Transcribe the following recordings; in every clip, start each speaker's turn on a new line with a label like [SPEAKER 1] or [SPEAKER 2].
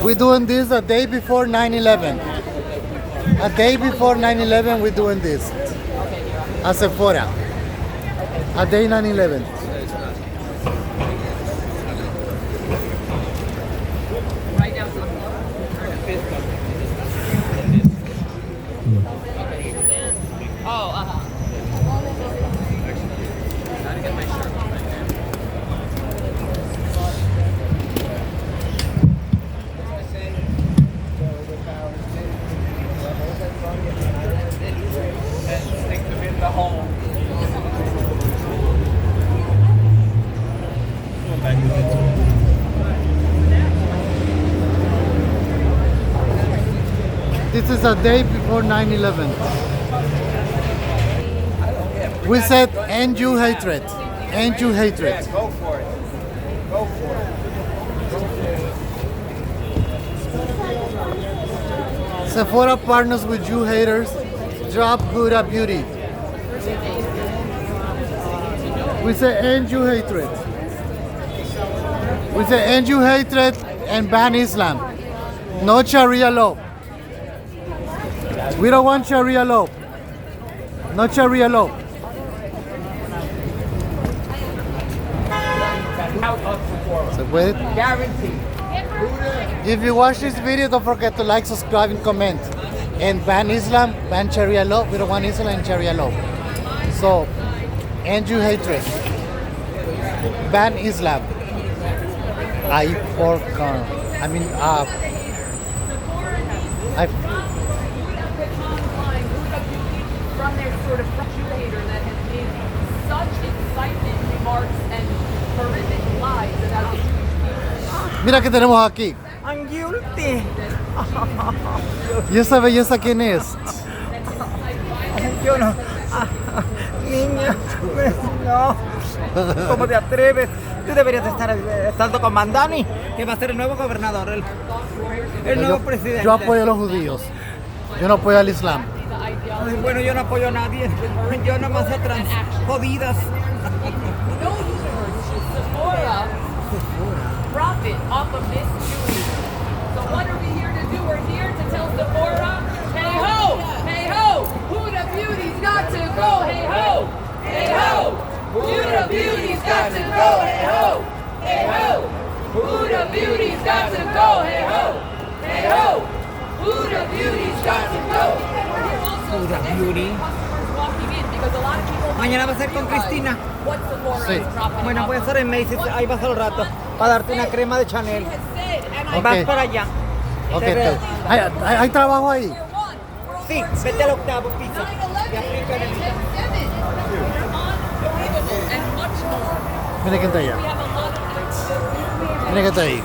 [SPEAKER 1] We're doing this a day before 9/11. A day before 9/11, we're doing this. A Sephora. A day 9/11. This is a day before 9/11. We said end you hatred. End you hatred.
[SPEAKER 2] Go for it. Go for it.
[SPEAKER 1] Sephora partners with you haters. Drop Huda Beauty. We say end you hatred. We say end you hatred and ban Islam. No Sharia law. We don't want Sharia law. No Sharia law. Se puede.
[SPEAKER 2] Guaranteed.
[SPEAKER 1] If you watch this video, don't forget to like, subscribe, and comment. And ban Islam, ban Sharia law. We don't want Islam and Sharia law. So, end you hatred. Ban Islam. I
[SPEAKER 3] from their sort of fluctuator that has made such incitement remarks and horrific lies about the Jewish people.
[SPEAKER 1] Mira que tenemos aquí.
[SPEAKER 4] I'm guilty.
[SPEAKER 1] ¿Y esa belleza quién es?
[SPEAKER 4] Yo no. Niña, no. ¿Cómo te atreves? Tú deberías estar estando con Mandani, que va a ser el nuevo gobernador, el nuevo presidente.
[SPEAKER 1] Yo apoyo a los judíos. Yo no apoyo al Islam.
[SPEAKER 4] Ay, bueno, yo no apoyo a nadie. Yo nomás a trans jodidas.
[SPEAKER 3] No universe should Sephora profit off of this Jewish. So what are we here to do? We're here to tell Sephora, hey ho, Huda Beauty's got to go, hey ho, Huda Beauty's got to go, hey ho, Huda Beauty's got to go, hey ho, Huda Beauty's got to go.
[SPEAKER 4] Huda Beauty. Mañana va a ser con Cristina.
[SPEAKER 1] Sí.
[SPEAKER 4] Bueno, voy a estar en Macy's, ahí vas al rato, para darte una crema de Chanel. Vas para allá.
[SPEAKER 1] Ok,
[SPEAKER 4] Te veo.
[SPEAKER 1] ¿Hay trabajo ahí?
[SPEAKER 4] Sí, vete al octavo piso. Y aplica el
[SPEAKER 1] Mira quién está allá. Mira quién está ahí.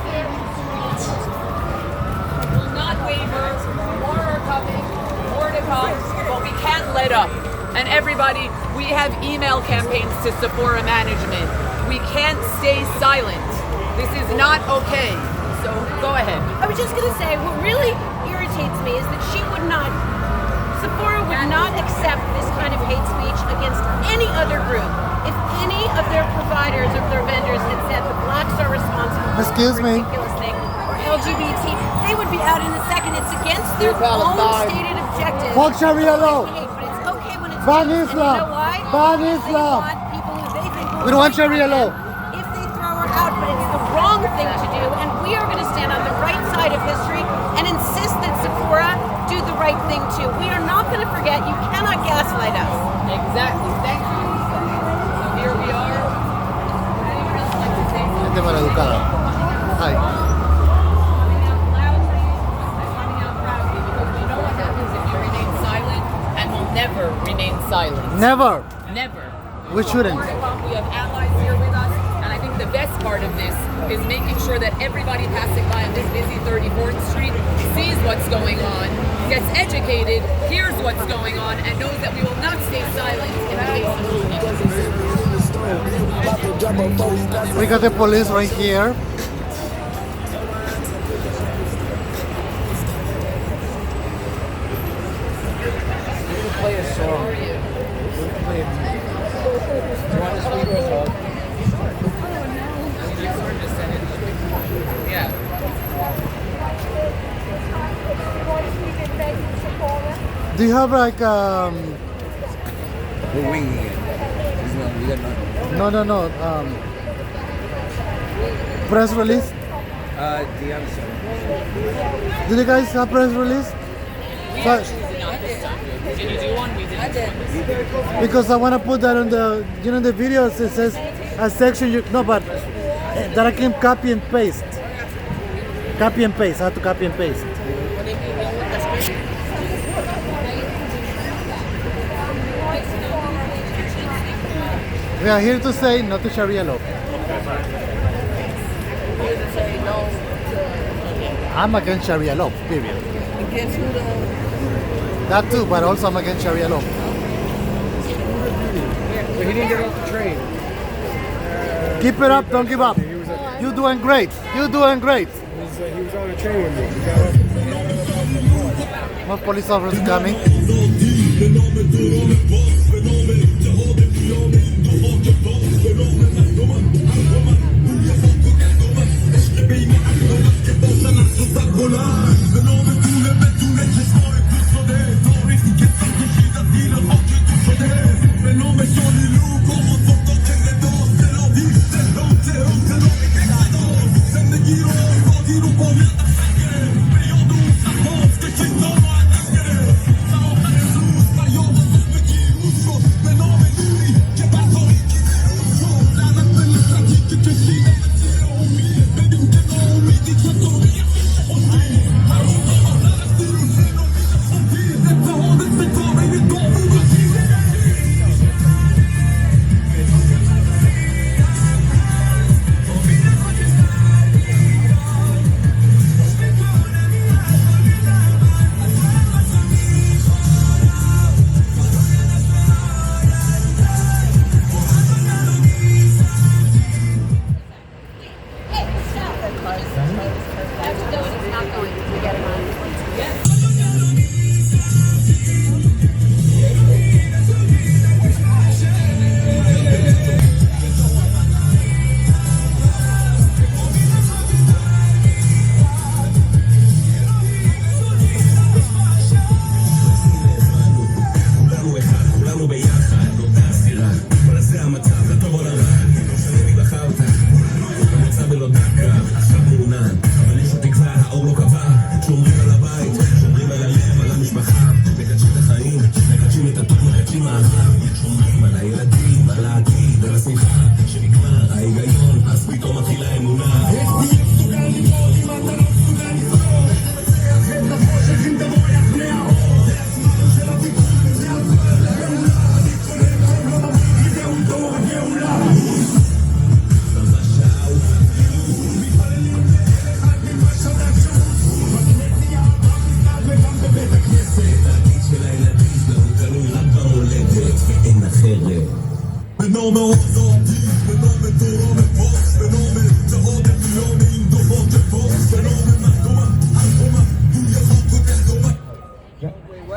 [SPEAKER 3] But we can't let up. And everybody, we have email campaigns to Sephora management. We can't stay silent. This is not okay. So go ahead.
[SPEAKER 5] I was just going to say, what really irritates me is that Sephora would not accept this kind of hate speech against any other group. If any of their providers, of their vendors had said the blacks are responsible
[SPEAKER 1] Excuse
[SPEAKER 5] for
[SPEAKER 1] me.
[SPEAKER 5] this ridiculous thing, or LGBT, they would be out in a second. It's against their own stated objectives.
[SPEAKER 1] Fuck Sharia law.
[SPEAKER 5] But it's okay when it's
[SPEAKER 1] Ban
[SPEAKER 5] against-
[SPEAKER 1] Islam.
[SPEAKER 5] And you know why?
[SPEAKER 1] Ban
[SPEAKER 5] They
[SPEAKER 1] Islam.
[SPEAKER 5] want people who they think will
[SPEAKER 1] We don't want
[SPEAKER 5] stand
[SPEAKER 1] Sharia
[SPEAKER 5] by
[SPEAKER 1] law.
[SPEAKER 5] them if they throw her out, but it's the wrong thing to do, and we are going to stand on the right side of history and insist that Sephora do the right thing too. We are not going to forget. You cannot gaslight us.
[SPEAKER 3] Exactly. Thank you. So here we are. Would anyone else like to say something?
[SPEAKER 1] Gente maleducada. Hi.
[SPEAKER 3] Coming out loudly, coming out proudly, because we know what happens if you remain silent, and will never remain silent.
[SPEAKER 1] Never.
[SPEAKER 3] Never.
[SPEAKER 1] We shouldn't.
[SPEAKER 3] We have allies here with us, and I think the best part of this is making sure that everybody passing by on this busy 34th Street sees what's going on, gets educated, hears what's going on, and knows that we will not stay silent in the face of
[SPEAKER 1] We got the police right here.
[SPEAKER 2] Play a song. Play a music. Do you want to speak or talk?
[SPEAKER 1] Do you have like
[SPEAKER 2] We're winging it. We got nothing.
[SPEAKER 1] no press release?
[SPEAKER 2] The answer.
[SPEAKER 1] Did you guys have press release? So-
[SPEAKER 3] Did you do one? We did.
[SPEAKER 1] because I want to put that on the the videos. It says a section. No, but that I can copy and paste. Copy and paste. I have to copy and paste. We are here to say no to Sharia law. I'm against Sharia law, period.
[SPEAKER 6] Against Huda.
[SPEAKER 1] That too, but also I'm against Sharia law.
[SPEAKER 2] But he didn't get off the train.
[SPEAKER 1] Keep it up, don't give up. You're doing great. You're doing great.
[SPEAKER 2] He was on the train with me. He got off.
[SPEAKER 1] More police officers coming.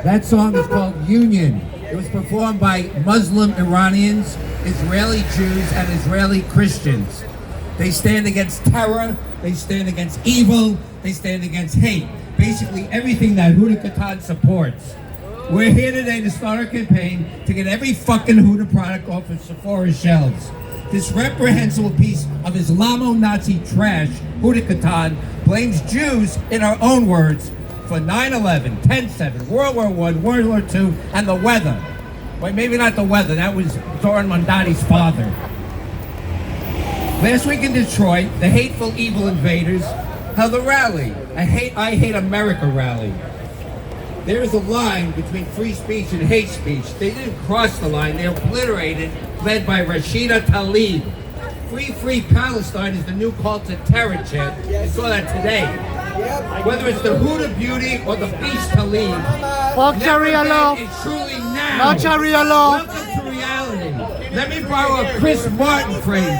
[SPEAKER 7] That song is called Union. It was performed by Muslim Iranians, Israeli Jews, and Israeli Christians. They stand against terror, they stand against evil, they stand against hate. Basically everything that Huda Katan supports. We're here today to start a campaign to get every fucking Huda product off of Sephora shelves. This reprehensible piece of Islamo-Nazi trash, Huda Katan, blames Jews, in our own words, for 9/11, 10/7, World War I, World War II, and the weather. Wait, maybe not the weather, that was Zoran Mondani's father. Last week in Detroit, the hateful evil invaders held a rally, a I Hate America rally. There is a line between free speech and hate speech. They didn't cross the line, they obliterated, led by Rashida Tlaib. Free Palestine is the new call to terror chant. I saw that today. Whether it's the Huda Beauty or the Beast Tlaib.
[SPEAKER 1] Fuck Sharia law.
[SPEAKER 7] It's truly now.
[SPEAKER 1] Not Sharia law.
[SPEAKER 7] Welcome to reality. Let me borrow a Chris Martin phrase.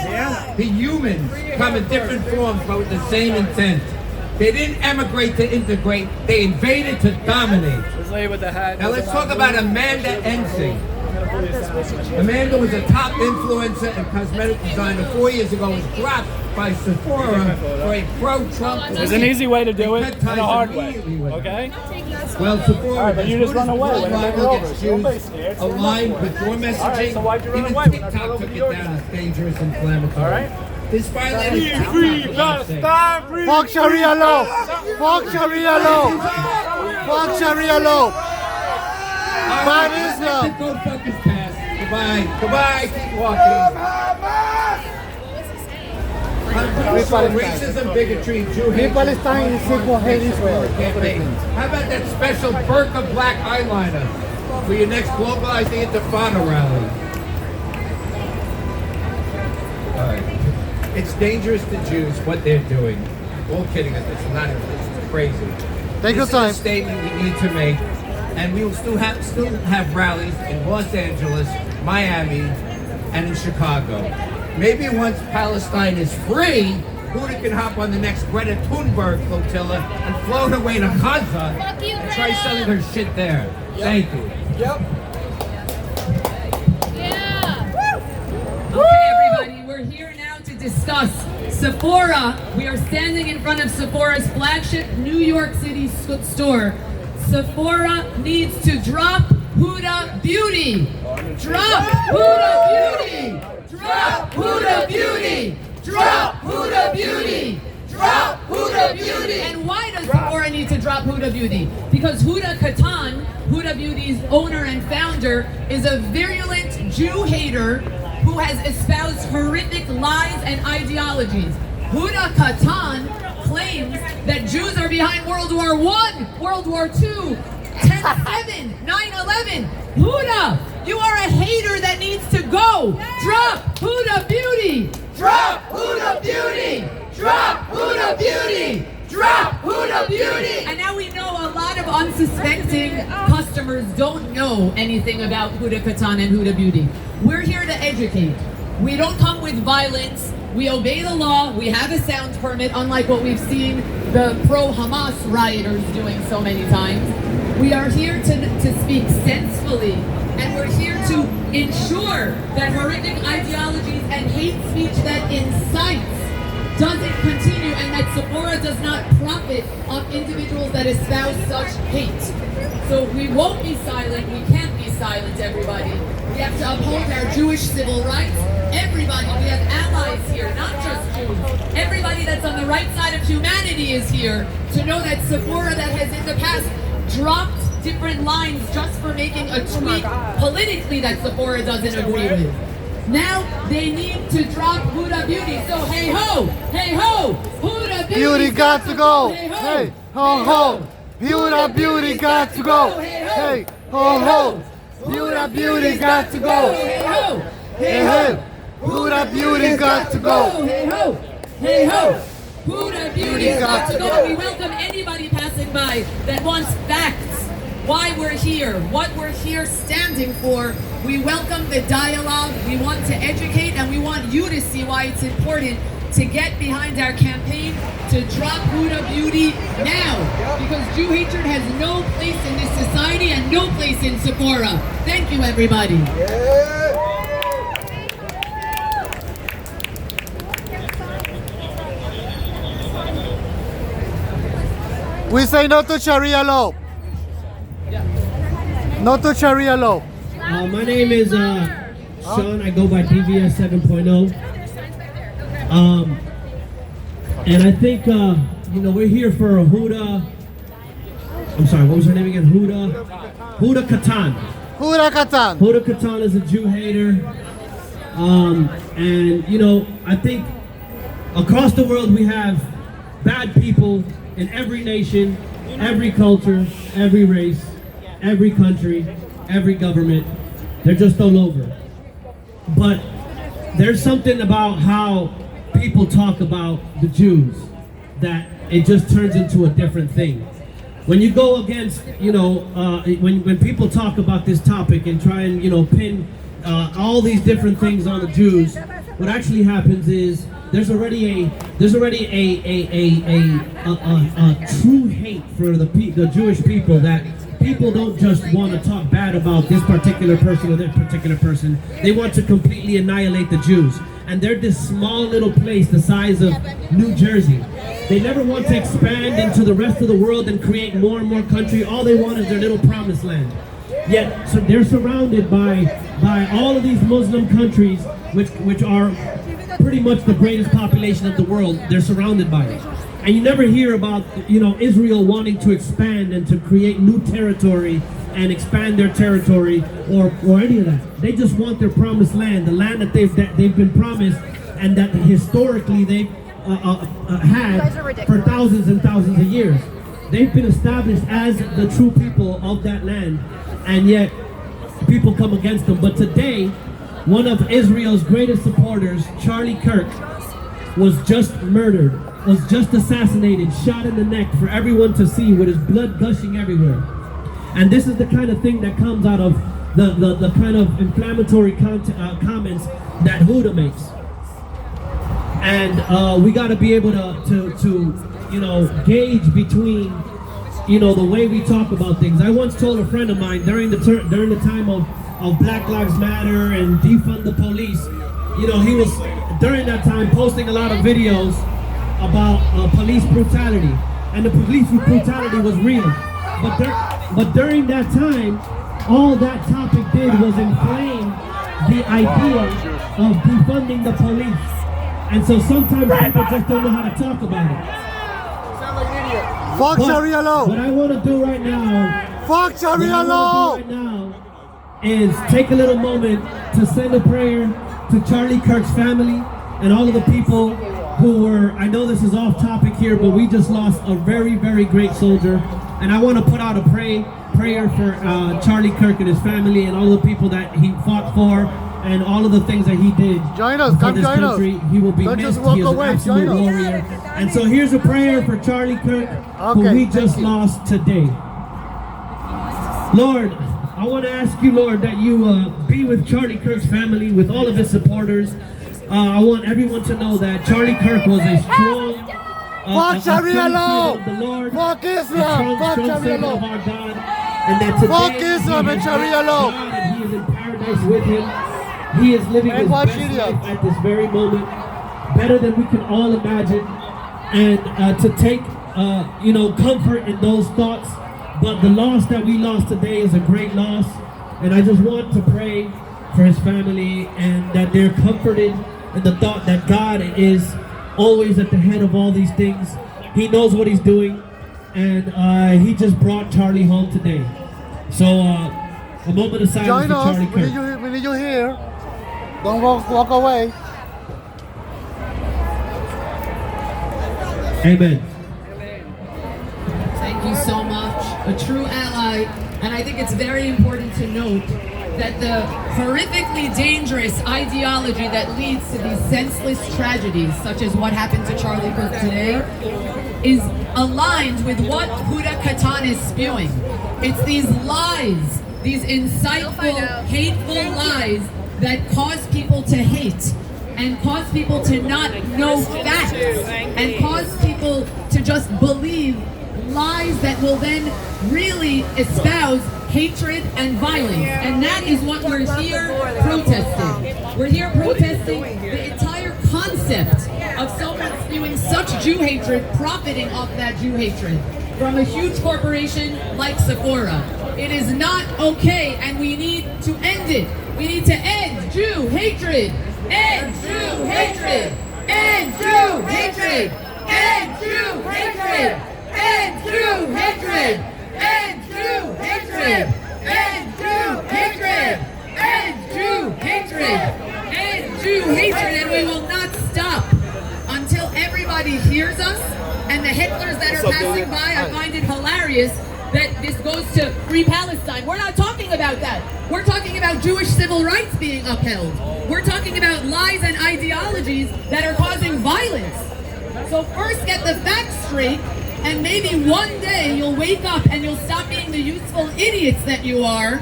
[SPEAKER 7] The humans come in different forms but with the same intent. They didn't emigrate to integrate, they invaded to dominate.
[SPEAKER 2] This lady with the hat.
[SPEAKER 7] Now let's talk about Amanda Ensing. Amanda was a top influencer and cosmetic designer 4 years ago, was dropped by Sephora for a pro-Trump.
[SPEAKER 6] There's an easy way to do it and a hard way. Okay?
[SPEAKER 7] Well, Sephora,
[SPEAKER 6] All right, but you just run away when they go over.
[SPEAKER 7] Jews aligned with your messaging.
[SPEAKER 6] All right, so why'd you run
[SPEAKER 7] Even
[SPEAKER 6] away when I
[SPEAKER 7] TikTok
[SPEAKER 6] brought over
[SPEAKER 7] took
[SPEAKER 6] the
[SPEAKER 7] it
[SPEAKER 6] ordinance?
[SPEAKER 7] down as dangerous, inflammatory.
[SPEAKER 6] All right?
[SPEAKER 7] This violated
[SPEAKER 1] Fuck Sharia law! Fuck Sharia law! Fuck Sharia law! Ban Islam!
[SPEAKER 7] Go fuck his past. Goodbye. Goodbye. Keep walking. Racism, bigotry, Jew
[SPEAKER 1] Free
[SPEAKER 7] hate.
[SPEAKER 1] Palestine is equal hate Israel.
[SPEAKER 7] Campaign. How about that special Burqa black eyeliner for your next globalizing intifada rally? All right. It's dangerous to Jews what they're doing. All kidding. It's not. It's crazy.
[SPEAKER 1] Take your
[SPEAKER 7] This
[SPEAKER 1] time.
[SPEAKER 7] is a statement we need to make, and we will still have rallies in Los Angeles, Miami, and in Chicago. Maybe once Palestine is free, Huda can hop on the next Greta Thunberg flotilla and float away to Gaza and try selling her shit there. Thank you.
[SPEAKER 3] Okay, everybody, we're here now to discuss Sephora. We are standing in front of Sephora's flagship New York City store. Sephora needs to drop Huda Beauty. Drop Huda Beauty. Drop Huda Beauty. Drop Huda Beauty. Drop Huda Beauty. And why does Sephora need to drop Huda Beauty? Because Huda Katan, Huda Beauty's owner and founder, is a virulent Jew hater who has espoused horrific lies and ideologies. Huda Katan claims that Jews are behind World War I, World War II, 10/7, 9/11. Huda, you are a hater that needs to go. Drop Huda Beauty. Drop Huda Beauty. Drop Huda Beauty. Drop Huda Beauty. And now we know a lot of unsuspecting customers don't know anything about Huda Katan and Huda Beauty. We're here to educate. We don't come with violence. We obey the law. We have a sound permit, unlike what we've seen the pro-Hamas rioters doing so many times. We are here to speak sensefully, and we're here to ensure that horrific ideologies and hate speech that incites doesn't continue, and that Sephora does not profit off individuals that espouse such hate. So we won't be silent. We can't be silent, everybody. We have to uphold our Jewish civil rights. Everybody, we have allies here, not just Jews. Everybody that's on the right side of humanity is here to know that Sephora, that has in the past dropped different lines just for making a tweet politically that Sephora doesn't agree with. Now they need to drop Huda Beauty. So hey ho, Huda
[SPEAKER 1] Beauty got to go. Hey ho ho. Huda Beauty got to go. Hey ho ho. Huda Beauty got to go.
[SPEAKER 3] Hey ho,
[SPEAKER 1] Hey, Huda Beauty got to go.
[SPEAKER 3] Hey ho, Huda Beauty got to go. We welcome anybody passing by that wants facts. Why we're here, what we're here standing for. We welcome the dialogue. We want to educate, and we want you to see why it's important to get behind our campaign to drop Huda Beauty now, because Jew hatred has no place in this society and no place in Sephora. Thank you, everybody.
[SPEAKER 1] We say no to Sharia law. No to Sharia law.
[SPEAKER 8] My name is Sean. I go by PVS 7.0. And I think we're here for Huda. I'm sorry, what was her name again? Huda Katan.
[SPEAKER 1] Huda Katan.
[SPEAKER 8] Huda Katan is a Jew hater. And I think across the world we have bad people in every nation, every culture, every race, every country, every government. They're just all over. But there's something about how people talk about the Jews that it just turns into a different thing. When you go against, when people talk about this topic and try and, pin all these different things on the Jews, what actually happens is there's already a true hate for the Jewish people that people don't just want to talk bad about this particular person or that particular person. They want to completely annihilate the Jews. And they're this small little place the size of New Jersey. They never want to expand into the rest of the world and create more and more country. All they want is their little promised land. Yet so they're surrounded by all of these Muslim countries, which are pretty much the greatest population of the world. They're surrounded by it. And you never hear about, Israel wanting to expand and to create new territory and expand their territory or any of that. They just want their promised land, the land that they've been promised and that historically they've had for thousands and thousands of years. They've been established as the true people of that land, and yet people come against them. But today, one of Israel's greatest supporters, Charlie Kirk, was just murdered, was just assassinated, shot in the neck for everyone to see with his blood gushing everywhere. And this is the kind of thing that comes out of the kind of inflammatory comments that Huda makes. And we got to be able to gauge between, the way we talk about things. I once told a friend of mine during the time of Black Lives Matter and defund the police, he was during that time posting a lot of videos about police brutality, and the police brutality was real. But during that time, all that topic did was inflame the idea of defunding the police. And so sometimes people just don't know how to talk about it.
[SPEAKER 1] Fuck Sharia law.
[SPEAKER 8] What I want to do right now,
[SPEAKER 1] Fuck Sharia law.
[SPEAKER 8] right now is take a little moment to send a prayer to Charlie Kirk's family and all of the people who were, I know this is off topic here, but we just lost a very, very great soldier. And I want to put out a prayer for Charlie Kirk and his family and all the people that he fought for and all of the things that he did
[SPEAKER 1] join us,
[SPEAKER 8] for
[SPEAKER 1] come
[SPEAKER 8] this
[SPEAKER 1] join
[SPEAKER 8] country.
[SPEAKER 1] us.
[SPEAKER 8] He will be
[SPEAKER 1] Don't
[SPEAKER 8] missed.
[SPEAKER 1] just walk
[SPEAKER 8] He is
[SPEAKER 1] away,
[SPEAKER 8] an absolute
[SPEAKER 1] join us.
[SPEAKER 8] warrior. And so here's a prayer for Charlie Kirk, who we just lost today. Lord, I want to ask you, Lord, that you be with Charlie Kirk's family, with all of his supporters. I want everyone to know that Charlie Kirk was a strong
[SPEAKER 1] Fuck Sharia law.
[SPEAKER 8] of the Lord,
[SPEAKER 1] Fuck
[SPEAKER 8] a
[SPEAKER 1] Islam. Fuck
[SPEAKER 8] strong
[SPEAKER 1] Sharia
[SPEAKER 8] servant
[SPEAKER 1] law.
[SPEAKER 8] of our God, and that today
[SPEAKER 1] Fuck Islam and Sharia law.
[SPEAKER 8] God, and he is in paradise with him. He is living his
[SPEAKER 1] watch
[SPEAKER 8] best
[SPEAKER 1] videos.
[SPEAKER 8] life at this very moment, better than we can all imagine, and to take comfort in those thoughts. But the loss that we lost today is a great loss, and I just want to pray for his family and that they're comforted in the thought that God is always at the head of all these things. He knows what he's doing, and he just brought Charlie home today. So a moment of silence
[SPEAKER 1] Join
[SPEAKER 8] for
[SPEAKER 1] us.
[SPEAKER 8] Charlie Kirk.
[SPEAKER 1] We need you here. Don't walk away.
[SPEAKER 8] Amen.
[SPEAKER 3] Thank you so much. A true ally. And I think it's very important to note that the horrifically dangerous ideology that leads to these senseless tragedies, such as what happened to Charlie Kirk today, is aligned with what Huda Katan is spewing. It's these lies, these insightful, hateful lies that cause people to hate and cause people to not know facts and cause people to just believe lies that will then really espouse hatred and violence. And that is what we're here protesting. We're here protesting the entire concept of someone spewing such Jew hatred, profiting off that Jew hatred from a huge corporation like Sephora. It is not okay, and we need to end it. We need to end Jew hatred. End Jew hatred. End Jew hatred. End Jew hatred. End Jew hatred. End Jew hatred. End Jew hatred. End Jew hatred. End Jew hatred, and we will not stop until everybody hears us. And the hecklers that are passing by, I find it hilarious that this goes to Free Palestine. We're not talking about that. We're talking about Jewish civil rights being upheld. We're talking about lies and ideologies that are causing violence. So first get the facts straight, and maybe one day you'll wake up and you'll stop being the useful idiots that you are,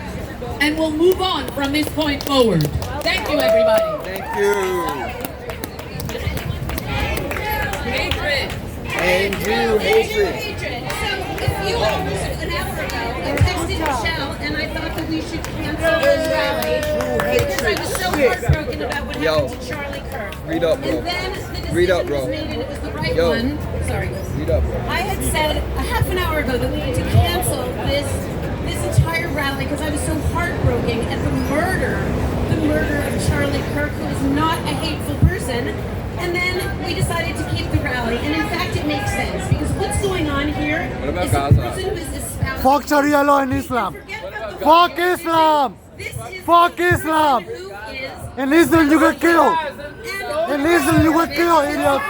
[SPEAKER 3] and we'll move on from this point forward. Thank you, everybody.
[SPEAKER 2] Thank you.
[SPEAKER 3] Hatred.
[SPEAKER 2] And Jew hatred.
[SPEAKER 5] So if you an hour ago and texted thought that we should cancel this rally because I was so heartbroken about what happened to Charlie Kirk.
[SPEAKER 2] Read up, bro.
[SPEAKER 5] And then the decision
[SPEAKER 2] Read up, bro.
[SPEAKER 5] was made and it was the right
[SPEAKER 2] Yo.
[SPEAKER 5] one. Sorry.
[SPEAKER 2] Read up, bro.
[SPEAKER 5] I had said a half an hour ago that we need to cancel this entire rally because I was so heartbroken at the murder of Charlie Kirk, who is not a hateful person. And then we decided to keep the rally. And in fact, it makes sense because what's going on here
[SPEAKER 2] What about
[SPEAKER 5] is
[SPEAKER 2] Gaza?
[SPEAKER 5] a person who is espousing.
[SPEAKER 1] Fuck Sharia law in Islam.
[SPEAKER 5] Forget about the
[SPEAKER 1] Fuck Islam.
[SPEAKER 5] This is
[SPEAKER 1] Fuck
[SPEAKER 5] the person
[SPEAKER 1] Islam.
[SPEAKER 5] who is
[SPEAKER 1] In Islam you get killed. In Islam you get killed, idiot.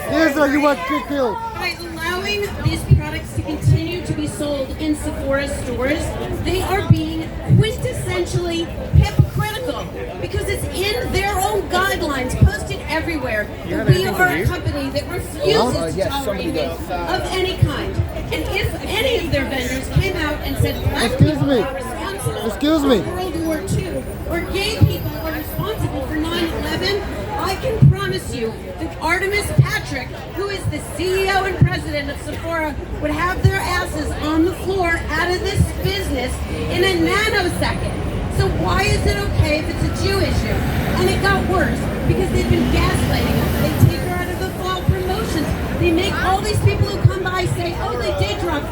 [SPEAKER 1] In Islam you get killed.
[SPEAKER 5] By allowing these products to continue to be sold in Sephora stores, they are being quintessentially hypocritical because it's in their own guidelines, posted everywhere, that we are a company that refuses to tolerate hate of any kind. And if any of their vendors came out and said black
[SPEAKER 1] Excuse
[SPEAKER 5] people
[SPEAKER 1] me.
[SPEAKER 5] are responsible
[SPEAKER 1] Excuse me.
[SPEAKER 5] for World War II or gay people are responsible for 9/11, I can promise you that Artemis Patrick, who is the CEO and president of Sephora, would have their asses on the floor out of this business in a nanosecond. So why is it okay if it's a Jew issue? And it got worse because they've been gaslighting us. They take her out of the fall promotions. They make all these people who come by say, oh, they did drop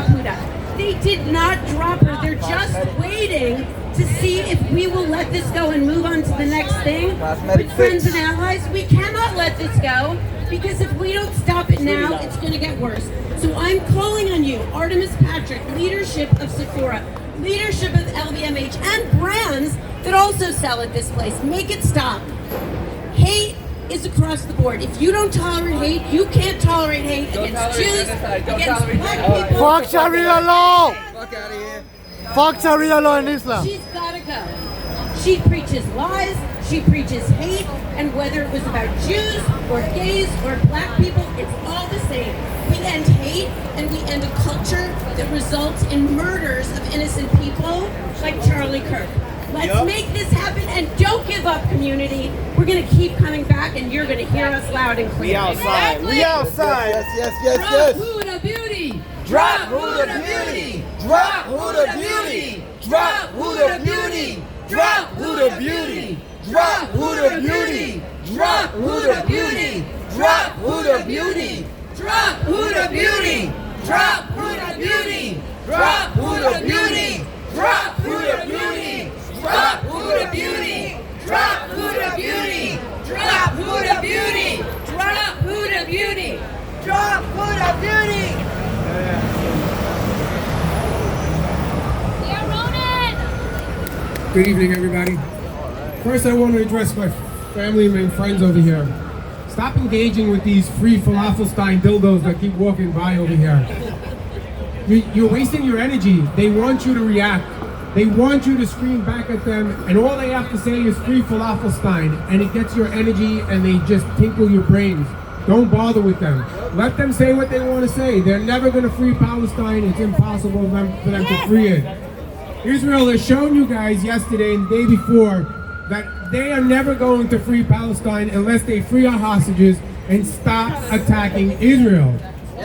[SPEAKER 5] Huda. They did not drop her. They're just waiting to see if we will let this go and move on to the next thing. With friends and allies, we cannot let this go because if we don't stop it now, it's going to get worse. So I'm calling on you, Artemis Patrick, leadership of Sephora, leadership of LVMH, and brands that also sell at this place. Make it stop. Hate is across the board. If you don't tolerate hate, you can't tolerate hate against Jews, against black people.
[SPEAKER 1] Fuck Sharia law.
[SPEAKER 2] Fuck out of here.
[SPEAKER 1] Fuck Sharia law in Islam.
[SPEAKER 5] She's gotta go. She preaches lies, she preaches hate, and whether it was about Jews or gays or black people, it's all the same. We end hate and we end a culture that results in murders of innocent people like Charlie Kirk. Let's make this happen and don't give up, community. We're gonna keep coming back and you're gonna hear us loud and clear.
[SPEAKER 4] We outside. We outside.
[SPEAKER 3] Drop Huda Beauty! Drop Huda Beauty! Drop Huda Beauty! Drop Huda Beauty! Drop Huda Beauty! Drop Huda Beauty! Drop Huda Beauty! Drop Huda Beauty! Drop Huda Beauty! Drop Huda Beauty! Drop Huda Beauty! Drop Huda Beauty! Drop Huda Beauty! Drop Huda Beauty! Drop Huda Beauty! Drop Huda Beauty! Drop Huda Beauty!
[SPEAKER 6] Good evening, everybody. First, I want to address my family and friends over here. Stop engaging with these free falafel-stein dildos that keep walking by over here. You're wasting your energy. They want you to react. They want you to scream back at them, and all they have to say is free falafel-stein, and it gets your energy, and they just tinkle your brains. Don't bother with them. Let them say what they want to say. They're never going to free Palestine. It's impossible for them to free it. Israel has shown you guys yesterday and the day before that they are never going to free Palestine unless they free our hostages and stop attacking Israel.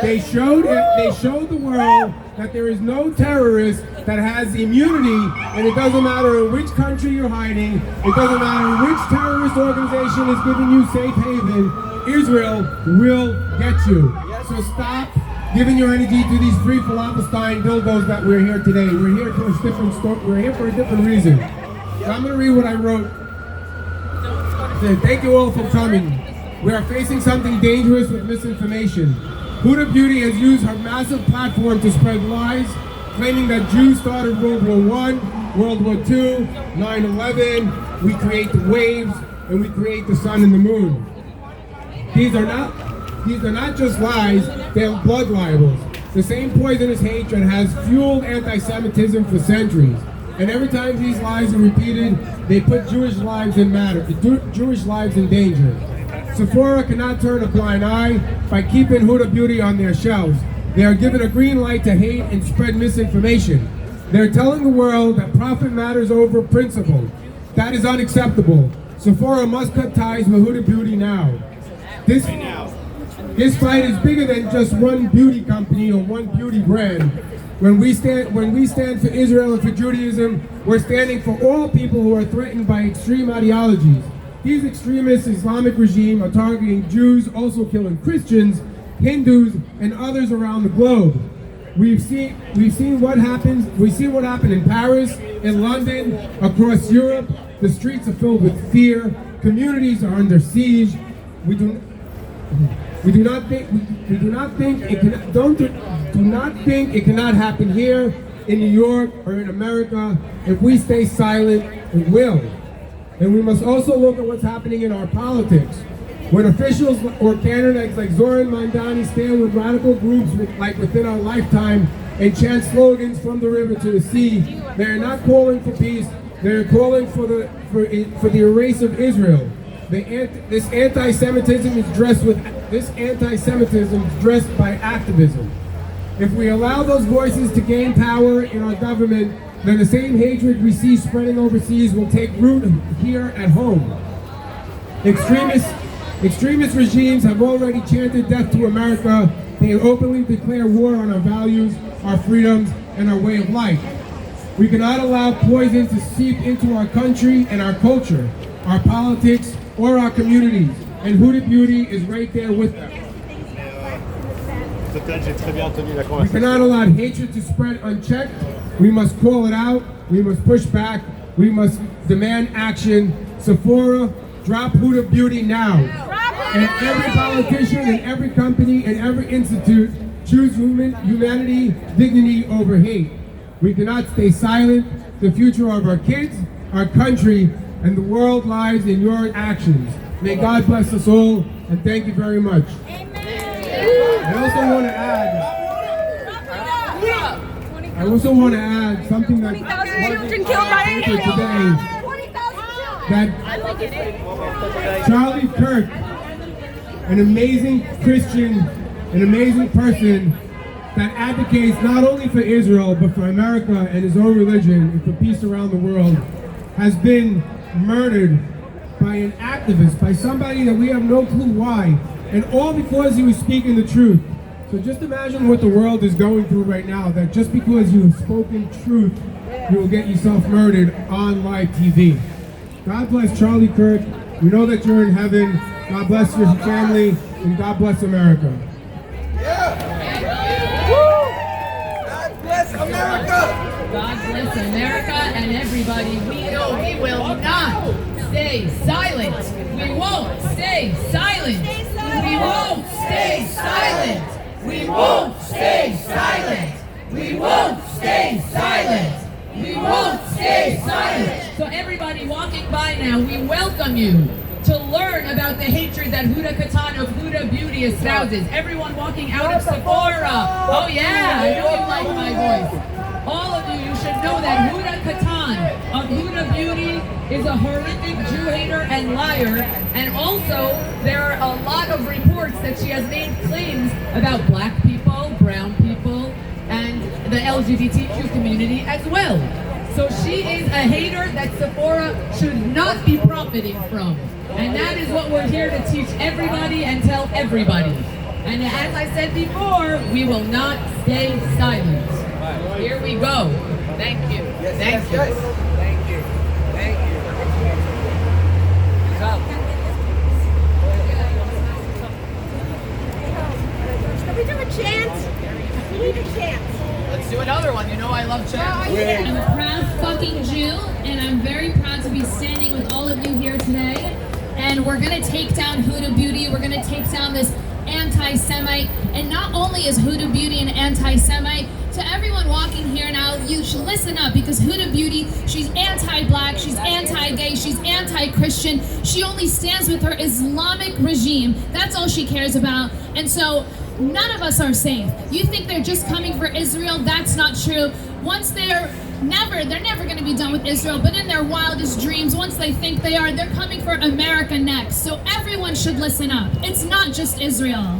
[SPEAKER 6] They showed the world that there is no terrorist that has immunity, and it doesn't matter in which country you're hiding, it doesn't matter which terrorist organization is giving you safe haven, Israel will get you. So stop giving your energy to these free Palestine dildos that we're here today. We're here for a different story. We're here for a different reason. So I'm going to read what I wrote. It said, thank you all for coming. We are facing something dangerous with misinformation. Huda Beauty has used her massive platform to spread lies, claiming that Jews started World War I, World War II, 9/11, we create the waves, and we create the sun and the moon. These are not just lies, they're blood libels. The same poisonous hatred has fueled anti-Semitism for centuries. And every time these lies are repeated, they put Jewish lives in danger. Sephora cannot turn a blind eye by keeping Huda Beauty on their shelves. They are given a green light to hate and spread misinformation. They're telling the world that profit matters over principle. That is unacceptable. Sephora must cut ties with Huda Beauty now. This fight is bigger than just one beauty company or one beauty brand. When we stand for Israel and for Judaism, we're standing for all people who are threatened by extreme ideologies. These extremist Islamic regime are targeting Jews, also killing Christians, Hindus, and others around the globe. We've seen what happens. We've seen what happened in Paris, in London, across Europe. The streets are filled with fear. Communities are under siege. We do not think it cannot happen here in New York or in America. If we stay silent, it will. And we must also look at what's happening in our politics. When officials or candidates like Zoran Mandani stand with radical groups like Within Our Lifetime and chant slogans from the river to the sea, they are not calling for peace. They are calling for the erase of Israel. This anti-Semitism is dressed by activism. If we allow those voices to gain power in our government, then the same hatred we see spreading overseas will take root here at home. Extremist regimes have already chanted death to America. They openly declare war on our values, our freedoms, and our way of life. We cannot allow poison to seep into our country and our culture, our politics, or our communities. And Huda Beauty is right there with them. We cannot allow hatred to spread unchecked. We must call it out. We must push back. We must demand action. Sephora, drop Huda Beauty now. And every politician and every company and every institute choose humanity, dignity over hate. We cannot stay silent. The future of our kids, our country, and the world lies in your actions. May God bless us all, and thank you very much. I also want to add something that
[SPEAKER 5] children killed by
[SPEAKER 6] today. That Charlie Kirk, an amazing Christian, an amazing person that advocates not only for Israel but for America and his own religion and for peace around the world, has been murdered by an activist, by somebody that we have no clue why, and all because he was speaking the truth. So just imagine what the world is going through right now, that just because you have spoken truth, you will get yourself murdered on live TV. God bless Charlie Kirk. We know that you're in heaven. God bless your family, and God bless America.
[SPEAKER 4] God bless America!
[SPEAKER 3] God bless America and everybody. We know we will not stay silent. We won't stay silent. We won't stay silent. We won't stay silent. We won't stay silent. We won't stay silent. So everybody walking by now, we welcome you to learn about the hatred that Huda Katan of Huda Beauty espouses. Everyone walking out of Sephora. Oh yeah, I know you like my voice. All of you should know that Huda Katan of Huda Beauty is a horrific Jew hater and liar. And also, there are a lot of reports that she has made claims about black people, brown people, and the LGBTQ community as well. So she is a hater that Sephora should not be profiting from. And that is what we're here to teach everybody and tell everybody. And as I said before, we will not stay silent. Here we go. Thank you. Thank you.
[SPEAKER 2] Thank you. Thank you.
[SPEAKER 5] Can we do a chant? We need a chant.
[SPEAKER 3] Let's do another one. You know I love chants.
[SPEAKER 9] I'm a proud fucking Jew, and I'm very proud to be standing with all of you here today. And we're gonna take down Huda Beauty. We're gonna take down this anti-Semite. And not only is Huda Beauty an anti-Semite, to everyone walking here now, you should listen up, because Huda Beauty, she's anti-black, she's anti-gay, she's anti-Christian. She only stands with her Islamic regime. That's all she cares about. And so none of us are safe. You think they're just coming for Israel? That's not true. Once they're never going to be done with Israel, but in their wildest dreams, once they think they are, they're coming for America next. So everyone should listen up. It's not just Israel.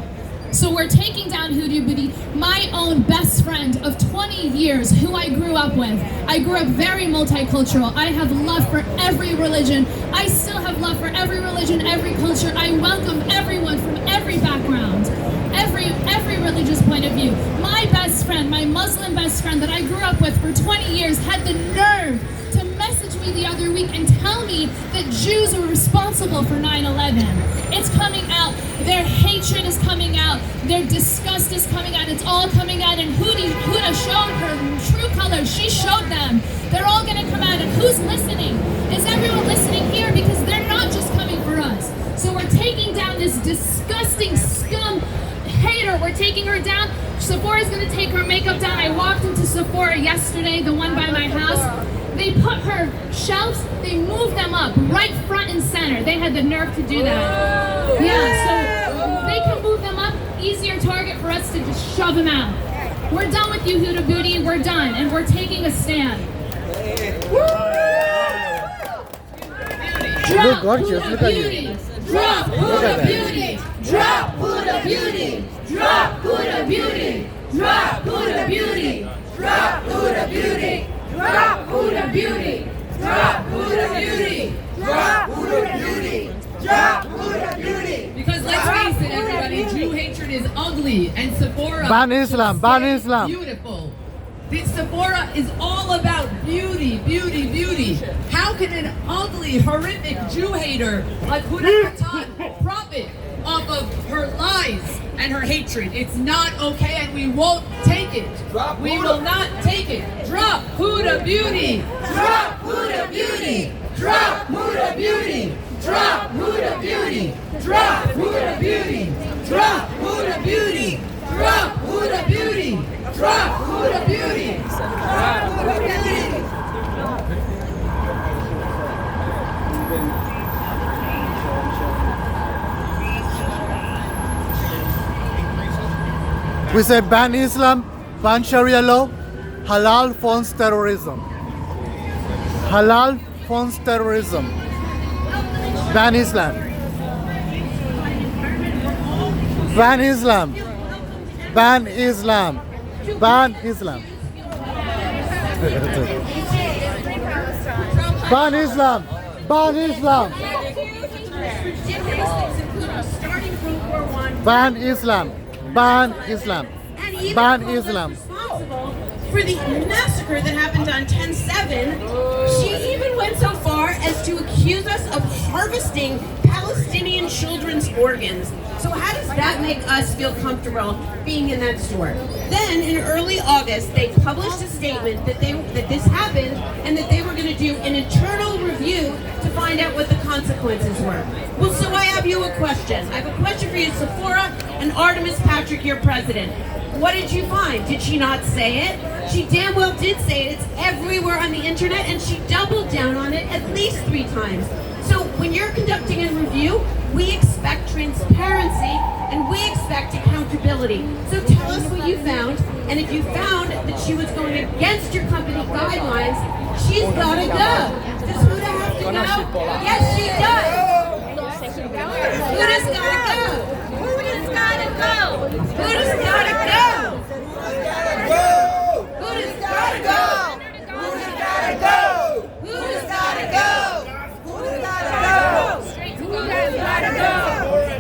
[SPEAKER 9] So we're taking down Huda Beauty, my own best friend of 20 years, who I grew up with. I grew up very multicultural. I have love for every religion. I still have love for every religion, every culture. I welcome everyone from every background, every religious religious point of view. My best friend, my Muslim best friend that I grew up with for 20 years had the nerve to message me the other week and tell me that Jews were responsible for 9/11. It's coming out. Their hatred is coming out. Their disgust is coming out. It's all coming out. And Huda showed her true colors. She showed them. They're all going to come out. And who's listening? Is everyone listening here? Because they're not just coming for us. So we're taking down this disgusting scum hater. We're taking her down. Sephora's going to take her makeup down. I walked into Sephora yesterday, the one by my house. They put her shelves, they moved them up right front and center. They had the nerve to do that. Yeah, so they can move them up, easier target for us to just shove them out. We're done with you, Huda Booty. We're done, and we're taking a stand.
[SPEAKER 1] Look gorgeous, look at you.
[SPEAKER 9] Drop Huda Beauty! Drop Huda Beauty! Drop Huda Beauty! Drop Huda Beauty! Drop Huda Beauty! Drop Huda Beauty! Drop Huda Beauty! Drop Huda Beauty! Drop Huda Beauty! Because let's face it, everybody, Jew hatred is ugly, and Sephora
[SPEAKER 1] Ban Islam, ban
[SPEAKER 9] is
[SPEAKER 1] Islam.
[SPEAKER 9] beautiful. This Sephora is all about beauty, beauty, beauty. How can an ugly, horrific Jew hater like Huda profit off of her lies and her hatred? It's not okay, and we won't take it. We will not take it. Drop Huda Beauty! Drop Huda Beauty! Drop Huda Beauty! Drop Huda Beauty! Drop Huda Beauty! Drop Huda Beauty! Drop Huda Beauty! Drop Huda Beauty! Drop Huda Beauty!
[SPEAKER 1] We say ban Islam, ban Sharia law, halal funds terrorism. Halal funds terrorism. Ban Islam. Ban Islam. Ban Islam. Ban Islam. Ban Islam. Ban Islam. Ban Islam. Ban Islam. Ban Islam.
[SPEAKER 5] Responsible for the massacre that happened on 10/7. She even went so far as to accuse us of harvesting Palestinian children's organs. So how does that make us feel comfortable being in that store? Then in early August, they published a statement that this happened and that they were going to do an internal review to find out what the consequences were. Well, so I have you a question. I have a question for you, Sephora and Artemis Patrick, your president. What did you find? Did she not say it? She damn well did say it. It's everywhere on the internet, and she doubled down on it at least 3 times. So when you're conducting a review, we expect transparency and we expect accountability. So tell us what you found, and if you found that she was going against your company guidelines, she's got to go. Does Huda have to go? Yes, she does. Huda's got to go. Huda's got to go. Huda's got to go. Huda's got to go. Huda's got to go. Huda's got to go. Huda's got to go. Huda's got to go.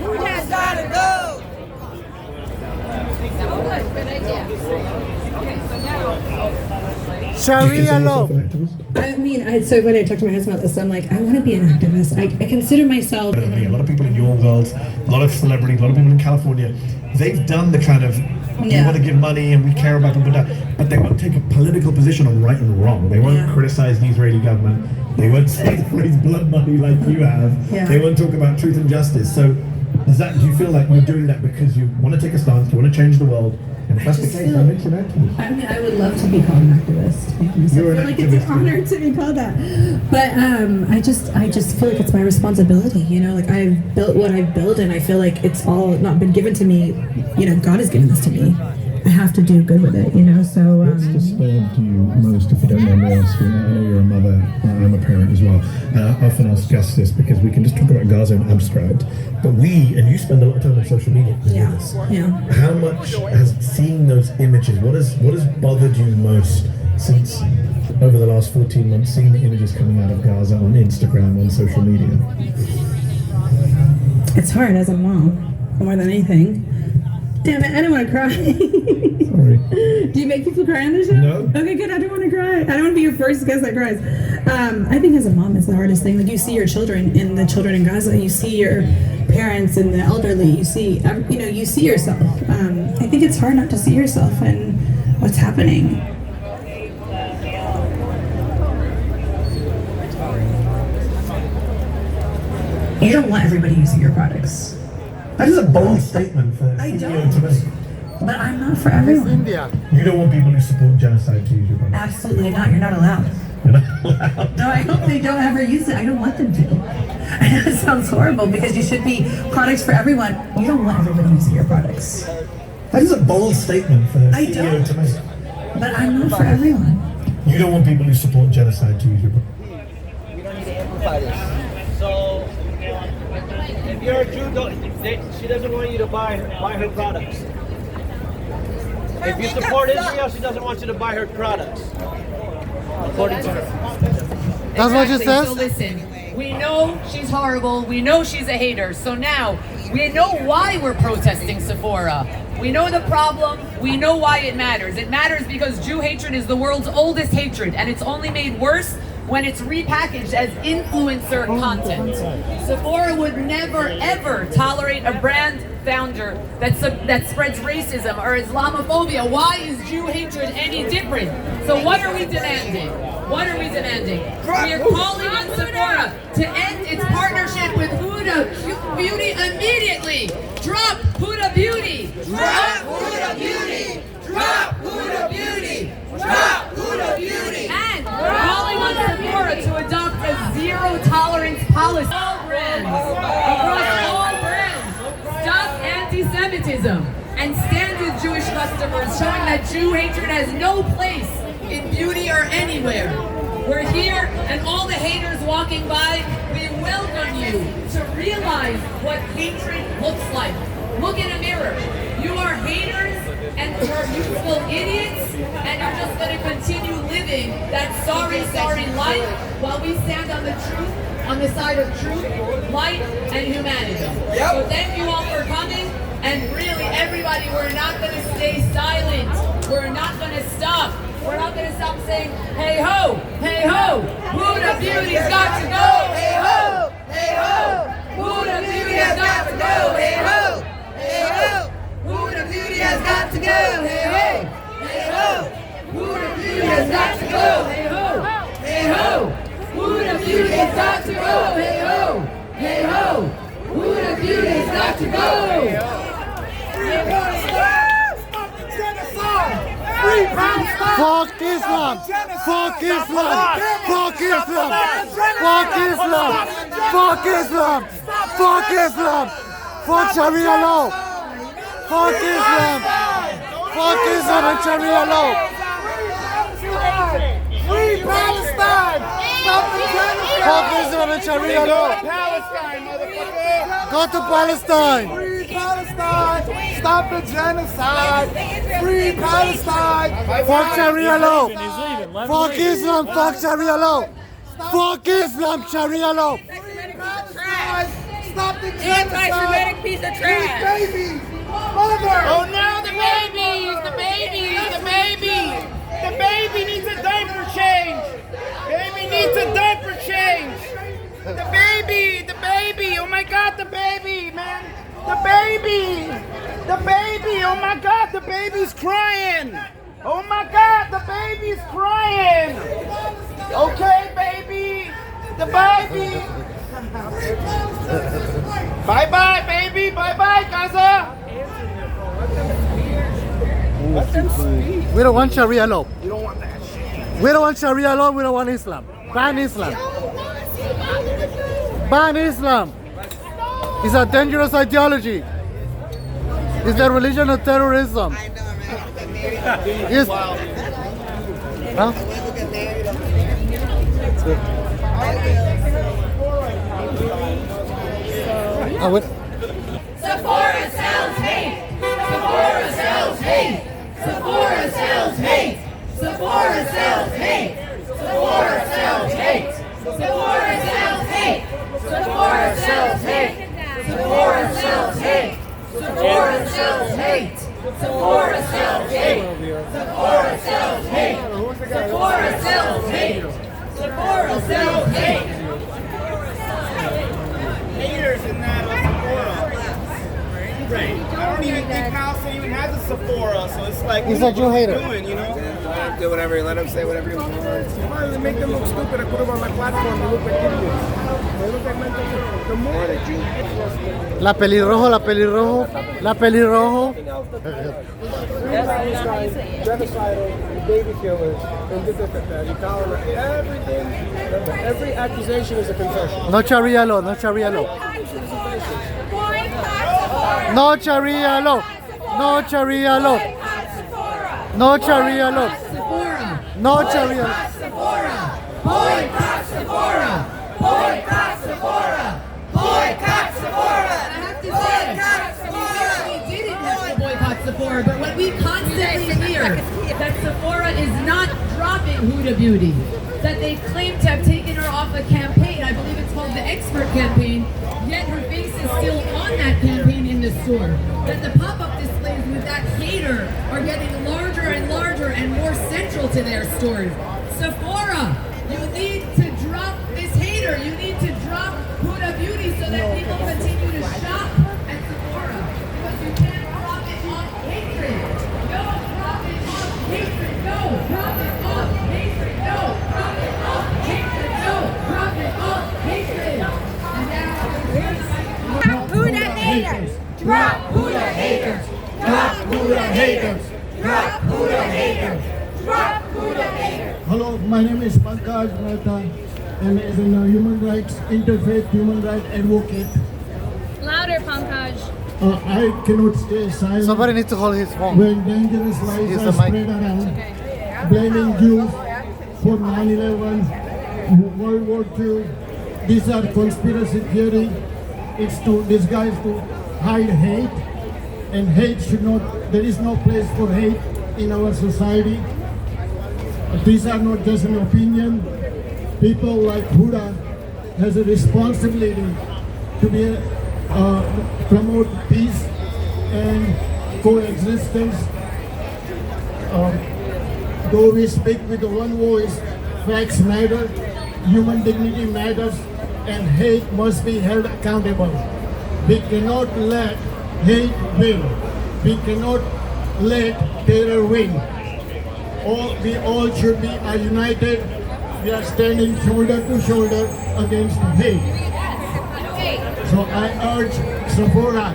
[SPEAKER 5] Huda's got to go. Good idea. Okay, so now.
[SPEAKER 1] Sharia law.
[SPEAKER 10] I mean, so when I talk to my husband about this, I'm like, I want to be an activist. I consider myself.
[SPEAKER 11] A lot of people in your world, a lot of celebrities, a lot of people in California, they've done the kind of, we want to give money and we care about people, but they won't take a political position on right and wrong. They won't criticize the Israeli government. They won't say the phrase blood money like you have. They won't talk about truth and justice. So do you feel like you're doing that because you want to take a stance, you want to change the world? And if that's the case, that makes you an activist.
[SPEAKER 10] I mean, I would love to be called an activist.
[SPEAKER 11] You're
[SPEAKER 10] I feel like it's an honor to be called that. But I just feel like it's my responsibility. You know, like I've built what I've built, and I feel like it's all not been given to me. You know, God has given this to me. I have to do good with it. You know, so.
[SPEAKER 11] What's disturbed you most, if you don't mind me asking? I know you're a mother. I'm a parent as well. I often ask Gus this because we can just talk about Gaza in abstract, but and you spend a lot of time on social media. How much has seeing those images? What has bothered you most since over the last 14 months, seeing the images coming out of Gaza on Instagram, on social media?
[SPEAKER 10] It's hard as a mom, more than anything. Damn it, I don't want to cry.
[SPEAKER 11] Sorry.
[SPEAKER 10] Do you make people cry on the show?
[SPEAKER 11] No.
[SPEAKER 10] Okay, good. I don't want to cry. I don't want to be your first guest that cries. I think as a mom, it's the hardest thing. Like you see your children and the children in Gaza. You see your parents and the elderly. You see, you see yourself. I think it's hard not to see yourself and what's happening. You don't want everybody using your products.
[SPEAKER 11] That is a bold statement for
[SPEAKER 10] I
[SPEAKER 11] CEO to make.
[SPEAKER 10] But I'm not for
[SPEAKER 1] It's
[SPEAKER 10] everyone.
[SPEAKER 1] India.
[SPEAKER 11] You don't want people who support genocide to use your product.
[SPEAKER 10] Absolutely not. You're not allowed.
[SPEAKER 11] You're not allowed.
[SPEAKER 10] No, I hope they don't ever use it. I don't want them to. I know it sounds horrible because you should be products for everyone. You don't want everybody using your products.
[SPEAKER 11] That is a bold statement for
[SPEAKER 10] I
[SPEAKER 11] CEO
[SPEAKER 10] don't.
[SPEAKER 11] to make.
[SPEAKER 10] But I'm not for everyone.
[SPEAKER 11] You don't want people who support genocide to use your product.
[SPEAKER 2] We don't need to amplify this. So, if you're a Jew, she doesn't want you to buy her products. If you support Israel, she doesn't want you to buy her products. According to her.
[SPEAKER 1] That's what she
[SPEAKER 3] Exactly.
[SPEAKER 1] says?
[SPEAKER 3] So listen, we know she's horrible. We know she's a hater. So now we know why we're protesting Sephora. We know the problem. We know why it matters. It matters because Jew hatred is the world's oldest hatred, and it's only made worse when it's repackaged as influencer content. Sephora would never ever tolerate a brand founder that spreads racism or Islamophobia. Why is Jew hatred any different? So what are we demanding? What are we demanding? We are calling on Sephora to end its partnership with Huda Beauty immediately. Drop Huda Beauty. Drop Huda Beauty. Drop Huda Beauty. Drop Huda Beauty. And we're calling on Sephora to adopt a zero-tolerance policy. All brands, across all brands, stop anti-Semitism and stand with Jewish customers, showing that Jew hatred has no place in beauty or anywhere. We're here, and all the haters walking by, we welcome you to realize what hatred looks like. Look in a mirror. You are haters, and you're youthful idiots, and you're just going to continue living that sorry life while we stand on the truth, on the side of truth, light, and humanity. So thank you all for coming, and really everybody, we're not going to stay silent. We're not going to stop. We're not going to stop saying, hey ho, Huda Beauty's got to go, hey ho, Huda Beauty has got to go, hey ho, Huda Beauty has got to go, hey ho, Huda Beauty has got to go, hey ho, Huda Beauty has got to go, hey ho, Huda Beauty has got to go.
[SPEAKER 1] Fuck Islam! Fuck Islam! Fuck Islam! Fuck Islam! Fuck Islam! Fuck Islam! Fuck Sharia law! Fuck Islam! Fuck Islam and Sharia law!
[SPEAKER 12] Free Palestine! Stop the genocide!
[SPEAKER 1] Fuck Islam and Sharia law!
[SPEAKER 12] Palestine, motherfucker!
[SPEAKER 1] Go to Palestine!
[SPEAKER 12] Free Palestine! Stop the genocide! Free Palestine!
[SPEAKER 1] Fuck Sharia law! Fuck Islam! Fuck Sharia law! Fuck Islam! Sharia law!
[SPEAKER 12] Free Palestine! Stop the genocide!
[SPEAKER 3] Anti-Semitic piece of trash!
[SPEAKER 12] Babies! Mother!
[SPEAKER 13] Oh no, the babies! The babies! The baby! The baby needs a diaper change! Baby needs a diaper change! The baby! Oh my god, the baby, man! The baby! The baby! Oh my god, the baby's crying! Oh my god, the baby's crying! Okay, baby! The baby! Bye-bye, baby! Bye-bye, Gaza!
[SPEAKER 1] We don't want Sharia law. We don't want that shit. We don't want Sharia law. We don't want Islam. Ban Islam. Ban Islam. It's a dangerous ideology. It's the religion of terrorism. Yes. Huh?
[SPEAKER 3] Sephora sells hate! Sephora sells hate! Sephora sells hate! Sephora sells hate! Sephora sells hate! Sephora sells hate! Sephora sells hate! Sephora sells hate! Sephora sells hate! Sephora sells hate. Sephora sells hate. Sephora sells hate. Sephora sells hate.
[SPEAKER 13] Haters in that Sephora. Right. I don't even think House even has a Sephora, so it's like,
[SPEAKER 1] He's
[SPEAKER 13] what
[SPEAKER 1] a Jew hater.
[SPEAKER 13] doing, you know?
[SPEAKER 6] Do whatever, let him say whatever he wants. Why does it make them look stupid? I put them on my platform, they look like idiots. They look like mental. The more that you
[SPEAKER 1] La pelirrojo, la pelirrojo, la pelirrojo.
[SPEAKER 6] genocidal, baby killers, and everything, every accusation is a confession.
[SPEAKER 1] No Sharia law, no Sharia law. No Sharia law. No Sharia law. No Sharia law. No Sharia law.
[SPEAKER 3] Sephora. Boycott Sephora. Boycott Sephora. Boycott Sephora. I have to say, we didn't have to boycott Sephora, but when we constantly hear that Sephora is not dropping Huda Beauty, that they claim to have taken her off a campaign, I believe it's called the Expert Campaign, yet her face is still on that campaign in the store. That the pop-up displays with that hater are getting larger and larger and more central to their stores. Sephora, you need to drop this hater. You need to drop Huda Beauty so that people continue to shop at Sephora. Because you can't profit on hatred. No profit on hatred. No profit on hatred. No profit on hatred. No profit on hatred. And now,
[SPEAKER 12] Drop Huda haters. Drop Huda haters. Drop Huda haters. Drop Huda haters. Drop Huda haters.
[SPEAKER 14] Hello, my name is Pankaj Mehta, and as a human rights interfaith human rights advocate,
[SPEAKER 9] Louder, Pankaj.
[SPEAKER 14] I cannot stay silent.
[SPEAKER 1] Somebody needs to hold his phone.
[SPEAKER 14] When dangerous lies
[SPEAKER 1] Here's
[SPEAKER 14] are
[SPEAKER 1] the mic.
[SPEAKER 14] spread around, blaming Jews for 9/11, World War II. These are conspiracy theory. It's to disguise to hide hate, and hate should not. There is no place for hate in our society. These are not just an opinion. People like Huda has a responsibility to be promote peace and coexistence. Though we speak with one voice, facts matter, human dignity matters, and hate must be held accountable. We cannot let hate win. We cannot let terror win. We all should be united. We are standing shoulder to shoulder against hate. So I urge Sephora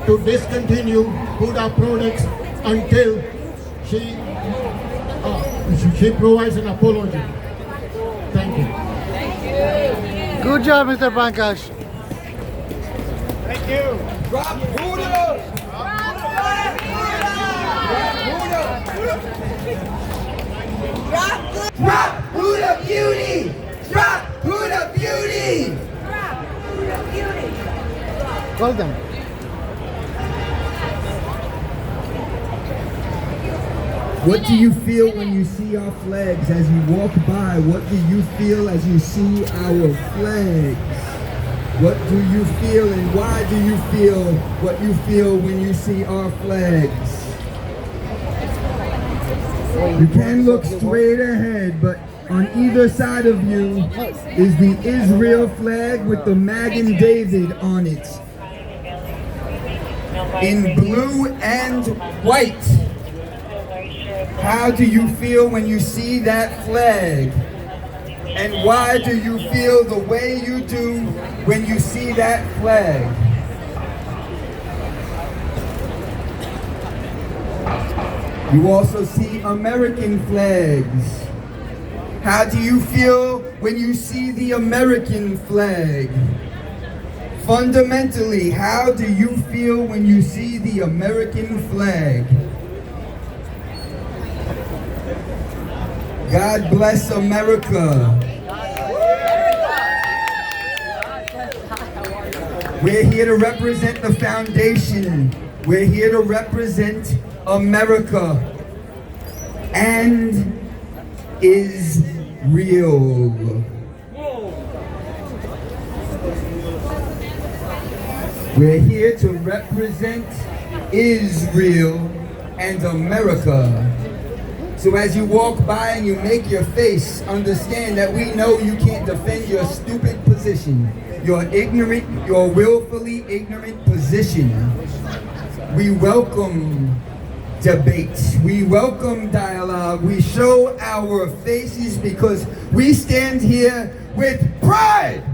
[SPEAKER 14] to discontinue Huda products until she provides an apology. Thank you.
[SPEAKER 1] Good job, Mr. Pankaj.
[SPEAKER 13] Thank you. Drop Huda!
[SPEAKER 12] Drop Huda Beauty! Drop Huda Beauty!
[SPEAKER 1] Call them.
[SPEAKER 15] What do you feel when you see our flags as you walk by? What do you feel as you see our flags? What do you feel and why do you feel what you feel when you see our flags? You can look straight ahead, but on either side of you is the Israel flag with the Magen David on it. In blue and white. How do you feel when you see that flag? And why do you feel the way you do when you see that flag? You also see American flags. How do you feel when you see the American flag? Fundamentally, how do you feel when you see the American flag? God bless America. We're here to represent the foundation. We're here to represent America and is real. We're here to represent Israel, and America. So as you walk by and you make your face, understand that we know you can't defend your stupid position, your ignorant, your willfully ignorant position. We welcome debate. We welcome dialogue. We show our faces because we stand here with pride.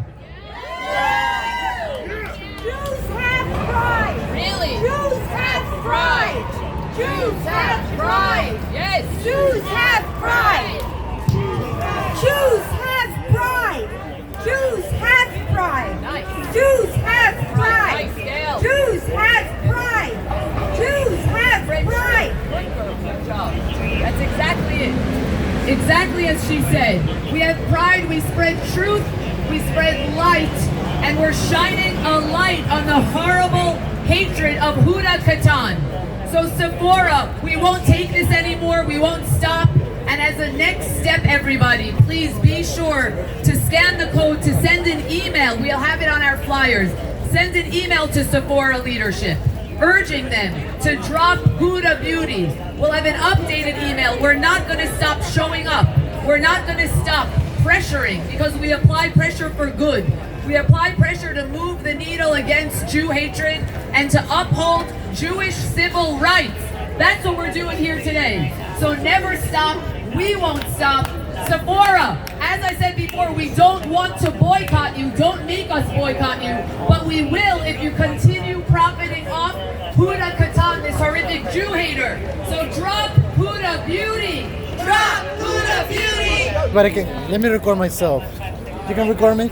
[SPEAKER 12] Jews have pride.
[SPEAKER 3] Really?
[SPEAKER 12] Jews have pride. Jews have pride.
[SPEAKER 3] Yes.
[SPEAKER 12] Jews have pride. Jews have pride. Jews have pride.
[SPEAKER 3] Nice.
[SPEAKER 12] Jews have pride.
[SPEAKER 3] Nice, Gail.
[SPEAKER 12] Jews have pride. Jews have pride.
[SPEAKER 3] Good job. That's exactly it. Exactly as she said. We have pride, we spread truth, we spread light, and we're shining a light on the horrible hatred of Huda Katan. So Sephora, we won't take this anymore, we won't stop. And as a next step, everybody, please be sure to scan the code, to send an email. We'll have it on our flyers. Send an email to Sephora leadership, urging them to drop Huda Beauty. We'll have an updated email. We're not going to stop showing up. We're not going to stop pressuring, because we apply pressure for good. We apply pressure to move the needle against Jew hatred and to uphold Jewish civil rights. That's what we're doing here today. So never stop. We won't stop. Sephora, as I said before, we don't want to boycott you. Don't make us boycott you. But we will if you continue profiting off Huda Katan, this horrific Jew hater. So drop Huda Beauty. Drop Huda Beauty.
[SPEAKER 1] But again, let me record myself. You can record me?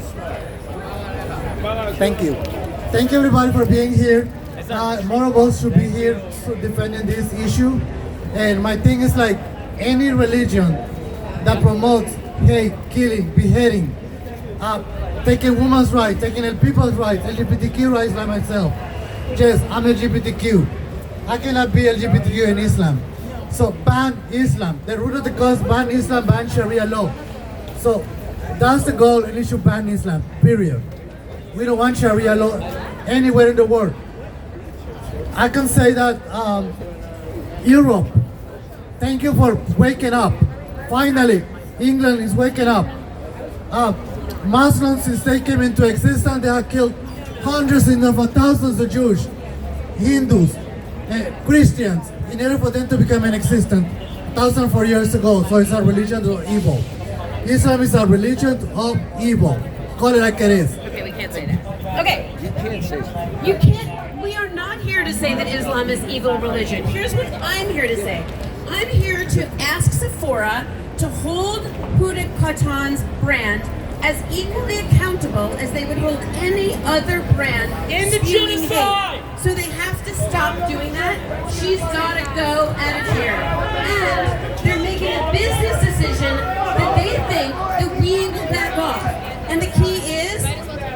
[SPEAKER 1] Thank you. Thank you everybody for being here. More of us should be here defending this issue. And my thing is like any religion that promotes hate, killing, beheading, taking women's rights, taking people's rights, LGBTQ rights like myself. Yes, I'm LGBTQ. I cannot be LGBTQ in Islam. So ban Islam. The root of the cause, ban Islam, ban Sharia law. So that's the goal, and it should ban Islam, period. We don't want Sharia law anywhere in the world. I can say that Europe, thank you for waking up. Finally, England is waking up. Muslims, since they came into existence, they have killed hundreds of thousands of Jews, Hindus, Christians, in order for them to become inexistent 1,004 years ago. So it's a religion of evil. Islam is a religion of evil. Call it like it is.
[SPEAKER 5] Okay, we can't say that. Okay. You can't say that. You can't. We are not here to say that Islam is evil religion. Here's what I'm here to say. I'm here to ask Sephora to hold Huda Katan's brand as equally accountable as they would hold any other brand
[SPEAKER 13] In the
[SPEAKER 5] spewing
[SPEAKER 13] genocide!
[SPEAKER 5] hate. So they have to stop doing that. She's got to go out of here. And they're making a business decision that they think that we will back off. And the key is,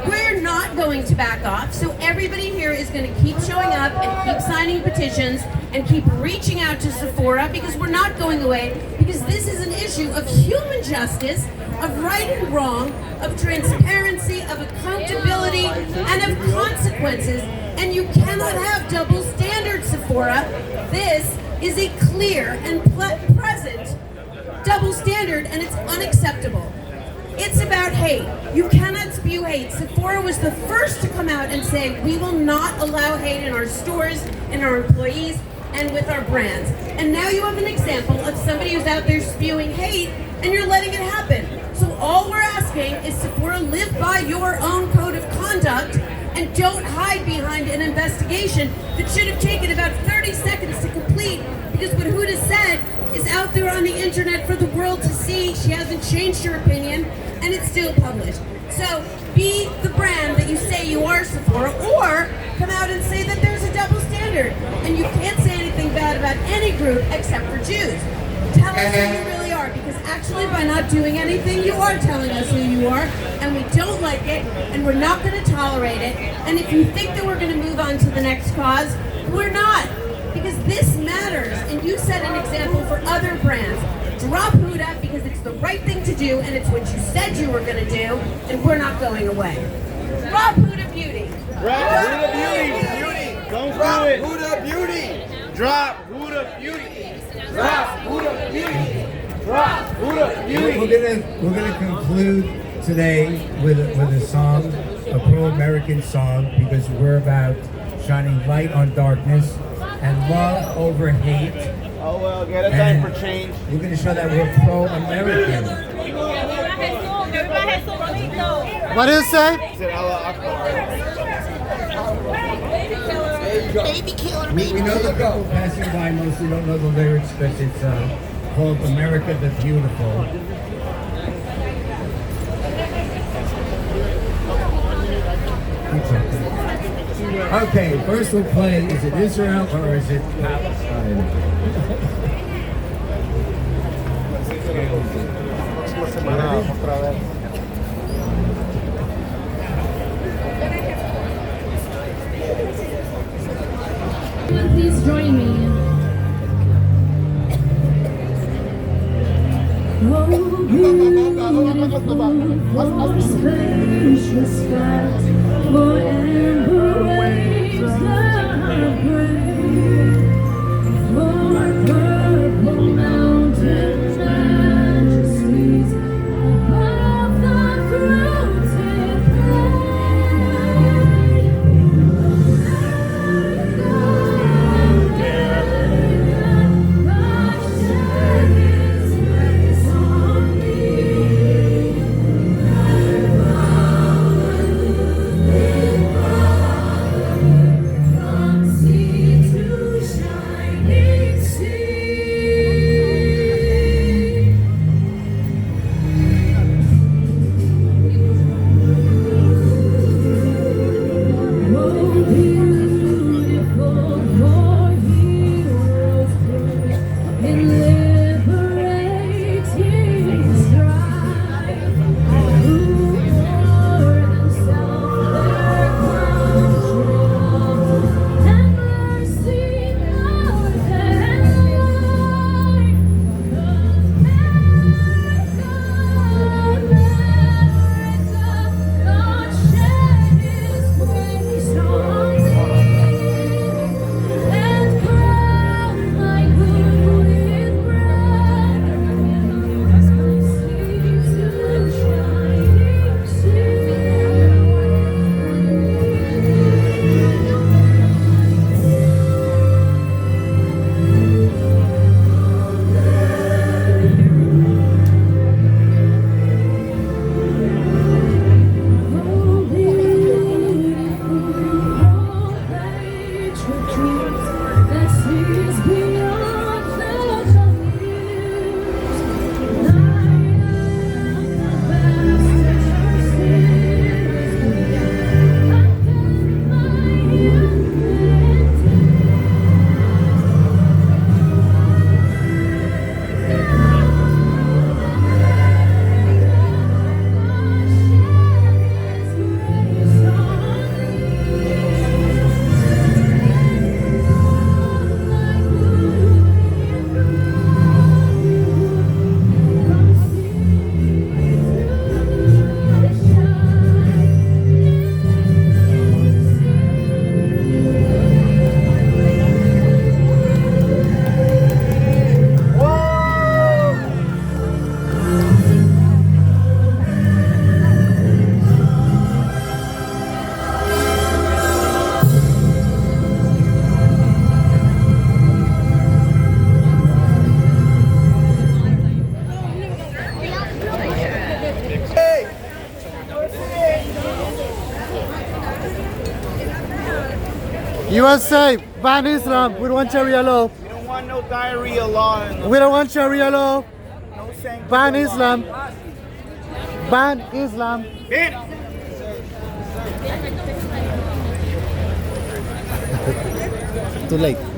[SPEAKER 5] we're not going to back off. So everybody here is going to keep showing up and keep signing petitions and keep reaching out to Sephora, because we're not going away, because this is an issue of human justice, of right and wrong, of transparency, of accountability, and of consequences. And you cannot have double standards, Sephora. This is a clear and present double standard, and it's unacceptable. It's about hate. You cannot spew hate. Sephora was the first to come out and say, we will not allow hate in our stores, in our employees, and with our brands. And now you have an example of somebody who's out there spewing hate, and you're letting it happen. So all we're asking is, Sephora, live by your own code of conduct and don't hide behind an investigation that should have taken about 30 seconds to complete, because what Huda said is out there on the internet for the world to see. She hasn't changed her opinion, and it's still published. So be the brand that you say you are, Sephora, or come out and say that there's a double standard, and you can't say anything bad about any group except for Jews. Tell us who you really are, because actually by not doing anything, you are telling us who you are, and we don't like it, and we're not going to tolerate it. And if you think that we're going to move on to the next cause, we're not, because this matters. And you set an example for other brands. Drop Huda because it's the right thing to do, and it's what you said you were going to do, and we're not going away. Drop Huda Beauty.
[SPEAKER 13] Huda Beauty.
[SPEAKER 2] Don't
[SPEAKER 13] Drop
[SPEAKER 2] do it.
[SPEAKER 13] Huda Beauty.
[SPEAKER 2] Drop Huda Beauty. Drop Huda Beauty. Drop Huda Beauty.
[SPEAKER 7] We're gonna conclude today with a song, a pro-American song, because we're about shining light on darkness and love over hate.
[SPEAKER 2] Oh well, get a
[SPEAKER 7] And
[SPEAKER 2] diaper change.
[SPEAKER 7] we're gonna show that we're pro-American.
[SPEAKER 1] What do you say?
[SPEAKER 2] Said Allah Akbar.
[SPEAKER 5] Baby killer,
[SPEAKER 7] We know the people passing by mostly don't know the lyrics, but it's called America the Beautiful. Okay, first we'll play, is it Israel or is it Palestine?
[SPEAKER 9] Please join me. Oh, beautiful, for spacious skies, for amber waves of gray, for purple mountain majesties, above the fruited
[SPEAKER 1] USA, ban Islam. We don't want Sharia law.
[SPEAKER 2] We don't want no diarrhea law.
[SPEAKER 1] We don't want Sharia law.
[SPEAKER 2] No sanctity
[SPEAKER 1] Ban
[SPEAKER 2] law.
[SPEAKER 1] Islam. Ban Islam.
[SPEAKER 2] Ban.
[SPEAKER 1] Too late.